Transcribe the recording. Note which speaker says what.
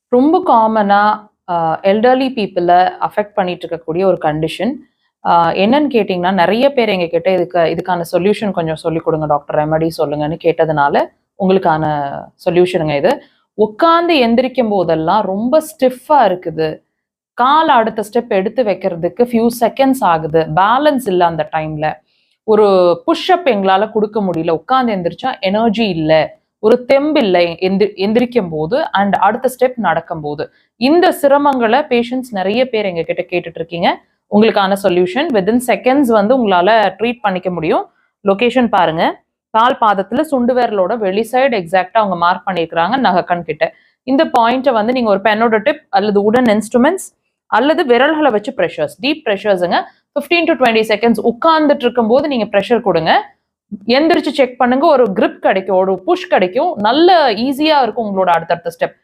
Speaker 1: ரொம்ப காமனா elderly பீப்புள affect பண்ணிட்டு இருக்கக்கூடிய ஒரு கண்டிஷன். என்னன்னு கேட்டீங்கன்னா, நெறைய பேர் எங்ககிட்ட இதுக்கான சொல்யூஷன் கொஞ்சம் சொல்லிக் குடுங்க டாக்டர். ரெமெடி சொல்லுங்கன்னு கேட்டதுனால, உங்களுக்கான சொல்யூஷனுங்க இது. உட்கார்ந்து எந்திரிக்கும் போதெல்லாம் ரொம்ப ஸ்டிஃப்பா இருக்குது. கால அடுத்த ஸ்டெப் எடுத்து வைக்கிறதுக்கு ஃபியூ செகண்ட்ஸ் ஆகுது. பேலன்ஸ் இல்ல அந்த டைம்ல. ஒரு புஷ் அப் எங்களால குடுக்க முடியல. உட்கார்ந்து எந்திரிச்சா எனர்ஜி இல்ல. ஒரு தெம்பு இல்ல எந்திரிக்கும் போது அண்ட் அடுத்த ஸ்டெப் நடக்கும்போது. இந்த சிரமங்கள பேஷண்ட்ஸ் நெறைய பேர் எங்ககிட்ட கேட்டுட்டு இருக்கீங்க. உங்களுக்கான சொல்யூஷன் வித்தின் செகண்ட்ஸ் வந்து உங்களால ட்ரீட் பண்ணிக்க முடியும். லொகேஷன் பாருங்க. கால் பாதத்துல சுண்டு விரலோட வெளி சைடு எக்ஸாக்ட்டா அவங்க மார்க் பண்ணியிருக்கிறாங்க நகக்கண் கிட்ட. இந்த பாயிண்ட்ட வந்து நீங்க ஒரு பென்னோட டிப் அல்லது உடன் இன்ஸ்ட்ருமெண்ட்ஸ் அல்லது விரல்கள வச்சு பிரஷர்ஸ், டீப் பிரஷர்ஸ்ங்க 15 to 20 செகண்ட்ஸ் உட்கார்ந்துட்டு இருக்கும்போது நீங்க பிரஷர் கொடுங்க. எந்திரிச்சு செக் பண்ணுங்க. ஒரு கிரிப் கிடைக்கும். ஒரு புஷ் கிடைக்கும். நல்ல ஈஸியா இருக்கும் உங்களோட அடுத்தடுத்த ஸ்டெப்.